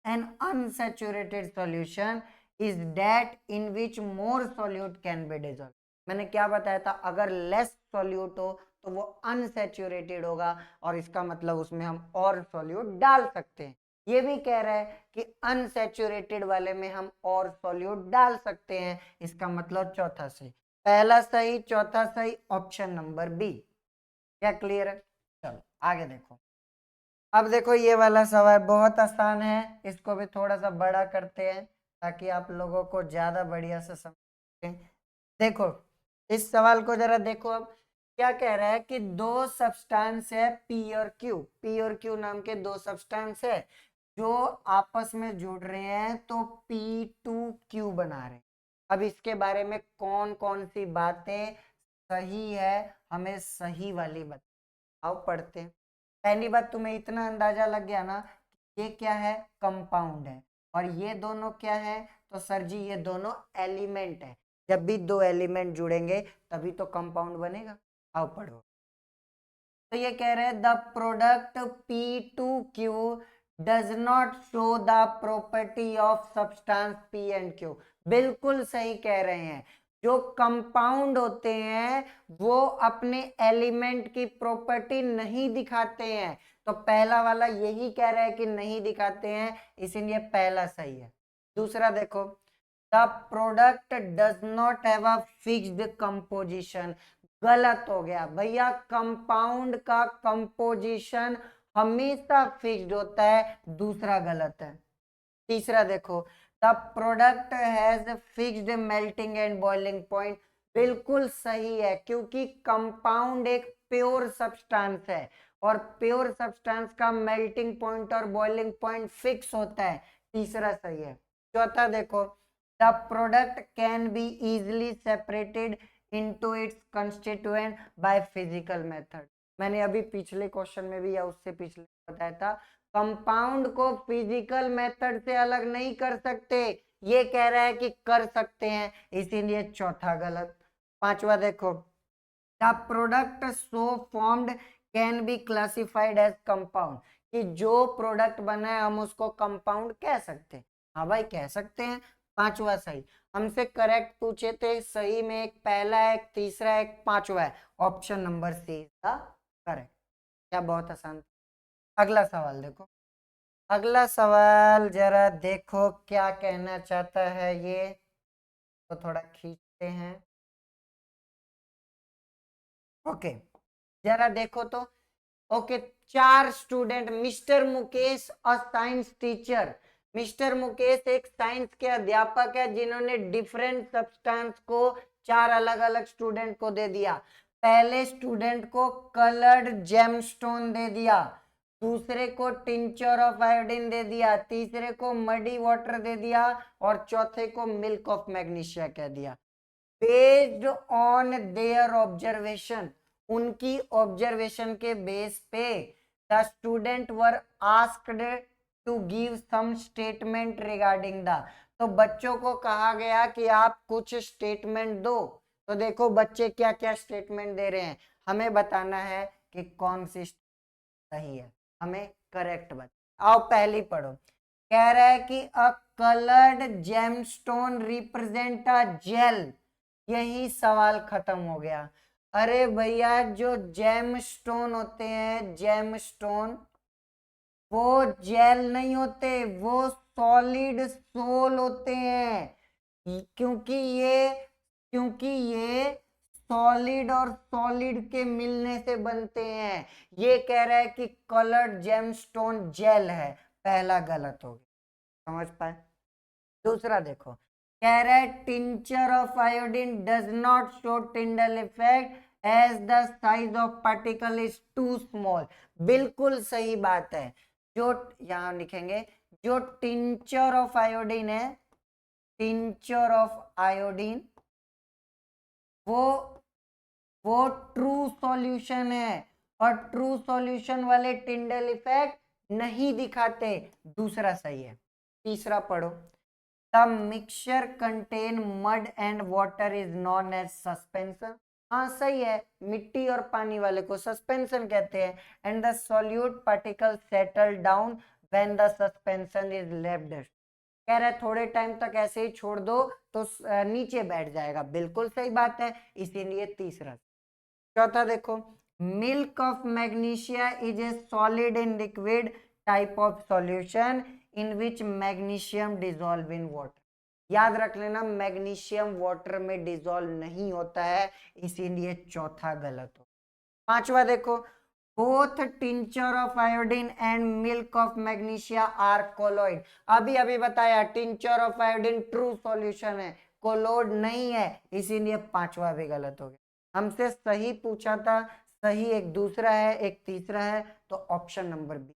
A: an unsaturated solution is that in which more solute can be dissolved। मैंने क्या बताया था, अगर लेस सॉल्यूट हो तो वो अनसैचुरेटेड होगा, और इसका मतलब उसमें हम और सॉल्यूट डाल सकते हैं। ये भी कह रहा है कि अनसैचुरेटेड वाले में हम और सॉल्यूट डाल सकते हैं, इसका मतलब चौथा सही। पहला सही, चौथा सही, ऑप्शन नंबर बी। क्या क्लियर है? चलो आगे देखो। अब देखो ये वाला सवाल बहुत आसान है, इसको भी थोड़ा सा बड़ा करते हैं ताकि आप लोगों को ज्यादा बढ़िया से समझें। देखो इस सवाल को जरा देखो। अब क्या कह रहा है कि दो सब्सटेंस है पी और क्यू, पी और क्यू नाम के दो सब्सटेंस है जो आपस में जुड़ रहे हैं तो P2Q बना रहे हैं। अब इसके बारे में कौन कौन सी बातें सही है, हमें सही वाली बताओ। पढ़ते हैं। पहली बात, तुम्हें इतना अंदाजा लग गया ना, ये क्या है, कंपाउंड है, और ये दोनों क्या है, तो सर जी ये दोनों एलिमेंट है। जब भी दो एलिमेंट जुड़ेंगे तभी तो कंपाउंड बनेगा। आओ पढ़ो। तो ये कह रहे हैं the product P2Q does not show the property of substance P and Q। बिल्कुल सही कह रहे हैं, जो कंपाउंड होते हैं वो अपने एलिमेंट की प्रॉपर्टी नहीं दिखाते हैं, तो पहला वाला यही कह रहा है कि नहीं दिखाते हैं, इसीलिए पहला सही है। दूसरा देखो, the product does not have a fixed composition. गलत हो गया भैया, कंपाउंड का कंपोजिशन हमेशा फिक्स्ड होता है, दूसरा गलत है। तीसरा देखो, the product has fixed melting and boiling point. बिल्कुल सही है, क्योंकि कंपाउंड एक प्योर सब्सटेंस है और प्योर सब्सटेंस का मेल्टिंग पॉइंट और बॉइलिंग पॉइंट फिक्स होता है, तीसरा सही है। चौथा देखो, the product can be easily separated into its constituent by physical method। मैंने अभी पिछले क्वेश्चन में भी या उससे पिछले बताया था, कंपाउंड को फिजिकल मेथड से अलग नहीं कर सकते, ये कह रहा है कि कर सकते हैं, इसीलिए चौथा गलत। पांचवा देखो, the product so formed can be classified as compound. कि जो प्रोडक्ट बना है हम उसको कंपाउंड कह सकते हैं। हाँ भाई कह सकते हैं, पांचवा सही। हमसे करेक्ट पूछे थे, सही में एक पहला है, एक तीसरा है, एक पांचवा है, ऑप्शन नंबर सी का करेक्ट। क्या बहुत आसान। अगला सवाल देखो, अगला सवाल जरा देखो क्या कहना चाहता है ये, तो थोड़ा खींचते हैं। ओके जरा देखो तो। ओके, चार student, mister Mukesh a science teacher. Mister Mukesh एक साइंस के अध्यापक है जिन्होंने डिफरेंट सब्सटेंस को चार अलग अलग स्टूडेंट को दे दिया। पहले स्टूडेंट को कलर्ड जेमस्टोन दे दिया, दूसरे को टिंचर ऑफ आयोडीन दे दिया, तीसरे को मडी वाटर दे दिया, और चौथे को मिल्क ऑफ मैग्नीशिया कह दिया। बेस्ड ऑन देयर ऑब्जर्वेशन, उनकी ऑब्जर्वेशन के बेस पे the student were asked to give some statement regarding the. तो बच्चों को कहा गया कि आप कुछ स्टेटमेंट दो। तो देखो बच्चे क्या क्या स्टेटमेंट दे रहे हैं, हमें बताना है कि कौन सी सही है, हमें करेक्ट बता। आओ पहली पढ़ो। कह रहा है कि a coloured gemstone represent a gel. यही सवाल खत्म हो गया। अरे भैया जो जेमस्टोन होते हैं, जेमस्टोन वो जेल नहीं होते, वो सॉलिड सोल होते हैं, क्योंकि ये सॉलिड और सॉलिड के मिलने से बनते हैं। ये कह रहा है कि कलर्ड जेमस्टोन जेल है, पहला गलत हो गया, समझ पाए। दूसरा देखो, कह रहा है tincture of iodine does not show Tyndall effect as the size of particle is too small. बिल्कुल सही बात है, जो यहां लिखेंगे जो टिंचर ऑफ आयोडीन है, टिंचर ऑफ आयोडीन वो ट्रू सॉल्यूशन है, और ट्रू सॉल्यूशन वाले टिंडल इफेक्ट नहीं दिखाते। दूसरा सही है। तीसरा पढ़ो, the mixture contain mud and water is known as suspension. हाँ सही है, मिट्टी और पानी वाले को सस्पेंशन कहते हैं। And the solute particle settle down when the suspension is left. कह रहा है थोड़े टाइम तक ऐसे ही छोड़ दो तो नीचे बैठ जाएगा। बिल्कुल सही बात है, इसीलिए तीसरा। चौथा देखो, milk of magnesia is a solid in liquid type of solution in which magnesium dissolve in water. याद रख लेना, मैग्नीशियम वाटर में डिजोल्व नहीं होता है, इसीलिए चौथा गलत हो। पांचवा देखो, both tincture of iodine and milk of magnesia are colloid. अभी अभी बताया tincture of iodine true solution है, कोलोइड नहीं है, इसीलिए पांचवा भी गलत हो गया। हमसे सही पूछा था, सही एक दूसरा है एक तीसरा है, तो ऑप्शन नंबर बी।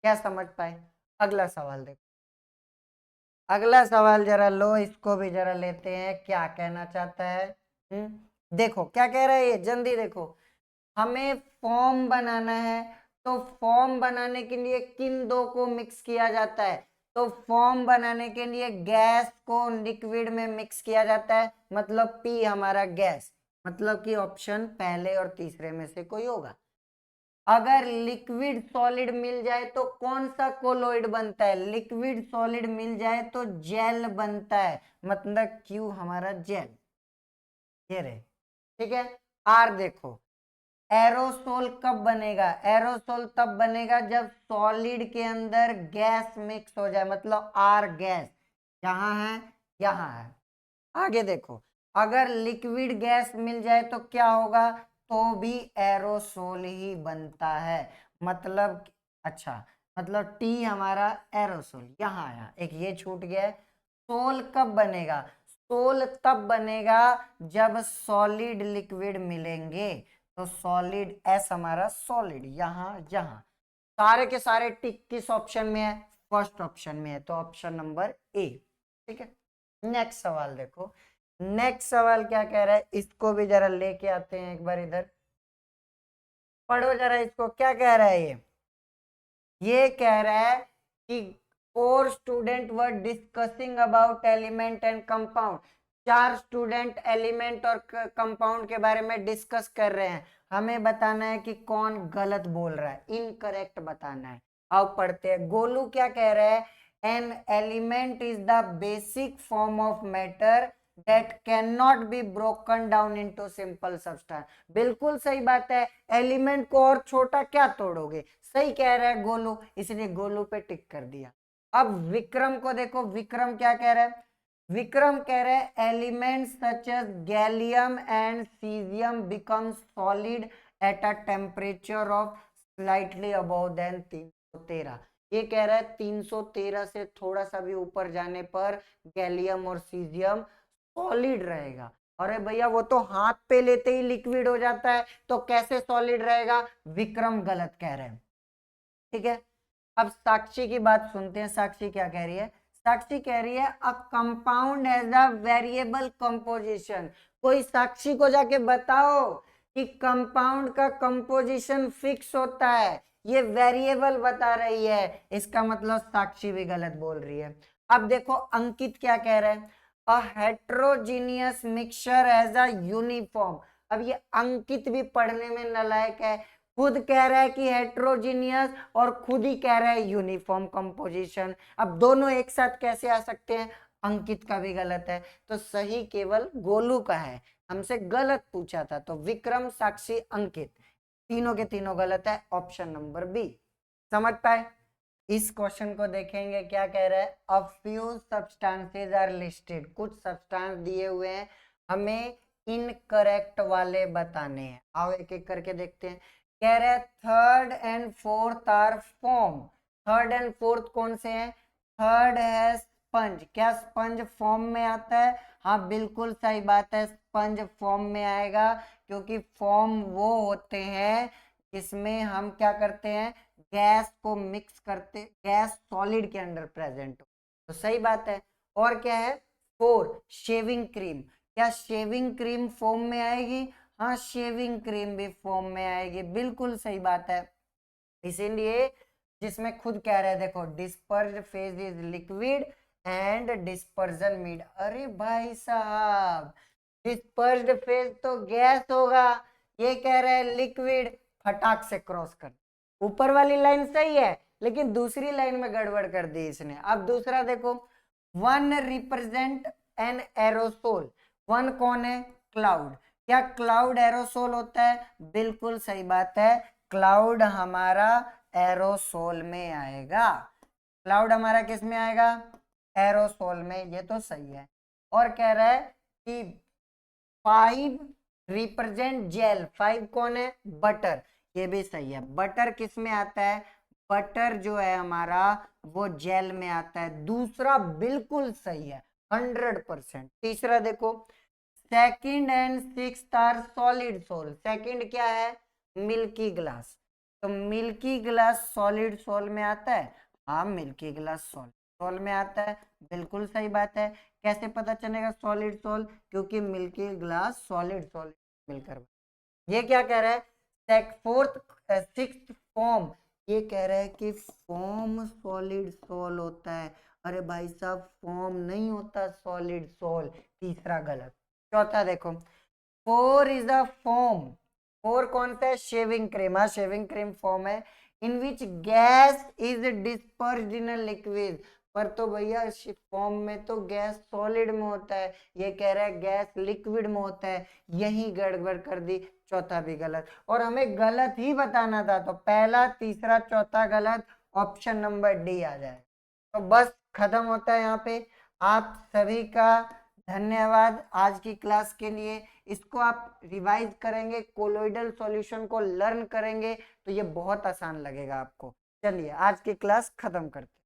A: क्या समझ पाए? अगला सवाल देखो, अगला सवाल जरा लो, इसको भी जरा लेते हैं, क्या कहना चाहता है। देखो क्या कह रहा है ये, जल्दी देखो। हमें फॉर्म बनाना है, तो फॉर्म बनाने के लिए किन दो को मिक्स किया जाता है? तो फॉर्म बनाने के लिए गैस को लिक्विड में मिक्स किया जाता है, मतलब पी हमारा गैस, मतलब कि ऑप्शन पहले और तीसरे में से कोई होगा। अगर लिक्विड सॉलिड मिल जाए तो कौन सा कोलोइड बनता है? लिक्विड सॉलिड मिल जाए तो जेल बनता है, मतलब क्यू हमारा जेल, ये रहे। ठीक है। आर देखो, एरोसोल कब बनेगा? एरोसोल तब बनेगा जब सॉलिड के अंदर गैस मिक्स हो जाए, मतलब आर गैस यहाँ है यहाँ है। आगे देखो, अगर लिक्विड गैस मिल जाए तो क्या होगा? तो भी एरोसोल ही बनता है, मतलब अच्छा, मतलब टी हमारा एरोसोल यहाँ आया, एक ये छूट गया है। सोल कब बनेगा? सोल तब बनेगा जब सॉलिड लिक्विड मिलेंगे, तो सॉलिड एस हमारा सॉलिड यहाँ यहाँ। सारे के सारे टिक किस ऑप्शन में है? फर्स्ट ऑप्शन में है, तो ऑप्शन नंबर ए। ठीक है। नेक्स्ट सवाल देखो, नेक्स्ट सवाल क्या कह रहा है, इसको भी जरा लेके आते हैं एक बार इधर, पढ़ो जरा इसको, क्या कह रहा है ये कह रहा है कि 4 student were discussing about element and compound. 4 student element और कंपाउंड के बारे में डिस्कस कर रहे हैं, हमें बताना है कि कौन गलत बोल रहा है, इनकरेक्ट बताना है। आओ पढ़ते हैं। गोलू क्या कह रहा है? An element is the basic form of matter that cannot be broken down into simple substance। बिल्कुल सही बात है, एलिमेंट को और छोटा क्या तोड़ोगे, सही कह रहा है गोलू, इसलिए गोलू पे टिक कर दिया। अब विक्रम को देखो, विक्रम क्या कह रहा है? विक्रम कह रहे हैं elements such as gallium and caesium become solid at a temperature of slightly above than 313। ये कह रहा है 313 से थोड़ा सा भी ऊपर जाने पर गैलियम और सीजियम सॉलिड रहेगा। अरे भैया वो तो हाथ पे लेते ही लिक्विड हो जाता है, तो कैसे सॉलिड रहेगा? विक्रम गलत कह रहे हैं। ठीक है। अब साक्षी की बात सुनते हैं, साक्षी क्या कह रही है? साक्षी कह रही है a compound has a variable composition. कोई साक्षी को जाके बताओ कि कंपाउंड का कंपोजिशन फिक्स होता है, ये वेरिएबल बता रही है, इसका मतलब साक्षी भी गलत बोल रही है। अब देखो अंकित क्या कह रहा है? A heterogeneous mixture as a uniform. अब ये अंकित भी पढ़ने में नालायक है, खुद कह रहा है कि हेट्रोजीनियस और खुद ही कह रहा है यूनिफॉर्म कंपोजिशन। अब दोनों एक साथ कैसे आ सकते हैं? अंकित का भी गलत है, तो सही केवल गोलू का है, हमसे गलत पूछा था। तो विक्रम, साक्षी, अंकित, तीनों के तीनों गलत है, ऑप्शन नंबर बी। समझ पाए? इस क्वेश्चन को देखेंगे, क्या कह रहा है? A few substances are listed, कुछ सब्सटेंस दिए हुए हैं, हमें इनकरेक्ट वाले बताने हैं। आओ एक एक करके देखते हैं। कह रहा है third and fourth are form. Third and fourth कौन से हैं? थर्ड है स्पंज। क्या स्पंज फॉर्म में आता है? हाँ बिल्कुल सही बात है, स्पंज फॉर्म में आएगा, क्योंकि फॉर्म वो होते हैं जिसमें हम क्या करते हैं, गैस को मिक्स करते, गैस सॉलिड के अंदर प्रेजेंट हो, तो सही बात है। और क्या है 4 शेविंग क्रीम, क्या शेविंग क्रीम फॉर्म में आएगी? हाँ शेविंग क्रीम भी फॉर्म में आएगी, बिल्कुल सही बात है। इसीलिए जिसमें खुद कह रहे हैं देखो dispersed phase is liquid and dispersion medium. अरे भाई साहब डिस्पर्स्ड फेज तो गैस होगा, ये कह रहे हैं लिक्विड, फटाक से क्रॉस कर। ऊपर वाली लाइन सही है लेकिन दूसरी लाइन में गड़बड़ कर दी इसने। अब दूसरा देखो, one represent N aerosol, one कौन है? क्लाउड। क्या क्लाउड एरोसोल होता है? बिल्कुल सही बात है, क्लाउड हमारा एरोसोल में आएगा, क्लाउड हमारा किस में आएगा? एरोसोल में, ये तो सही है। और कह रहा है कि 5 रिप्रेजेंट जेल, 5 कौन है? बटर, ये भी सही है, बटर किस में आता है? बटर जो है हमारा वो जेल में आता है, दूसरा बिल्कुल सही है 100%। तीसरा देखो, second and sixth are solid sol. Second क्या है? मिल्की ग्लास, तो मिल्की ग्लास सॉलिड सोल में आता है, हाँ मिल्की ग्लास सॉलिड सोल में आता है, बिल्कुल सही बात है। कैसे पता चलेगा सॉलिड सोल? क्योंकि मिल्की ग्लास सॉलिड सोल मिलकर। ये क्या कह रहा है? फोर्थ सिक्स्थ फॉर्म, ये कह रहा है कि फॉर्म सॉलिड सोल होता है। अरे भाई साहब फॉर्म नहीं होता सॉलिड सोल, तीसरा गलत। चौथा देखो, 4 इज अ फॉर्म, 4 कौन सा है? शेविंग क्रीम, हाँ शेविंग क्रीम फॉर्म है, in which gas is dispersed in a liquid. पर तो भैया फॉर्म में तो गैस सॉलिड में होता है, ये कह रहा है गैस लिक्विड में होता है, यही गड़बड़ कर दी, चौथा भी गलत। और हमें गलत ही बताना था, तो पहला तीसरा चौथा गलत, ऑप्शन नंबर डी आ जाए। तो बस खत्म होता है यहाँ पे। आप सभी का धन्यवाद आज की क्लास के लिए। इसको आप रिवाइज करेंगे, कोलोइडल सॉल्यूशन को लर्न करेंगे तो ये बहुत आसान लगेगा आपको। चलिए आज की क्लास खत्म करते हैं।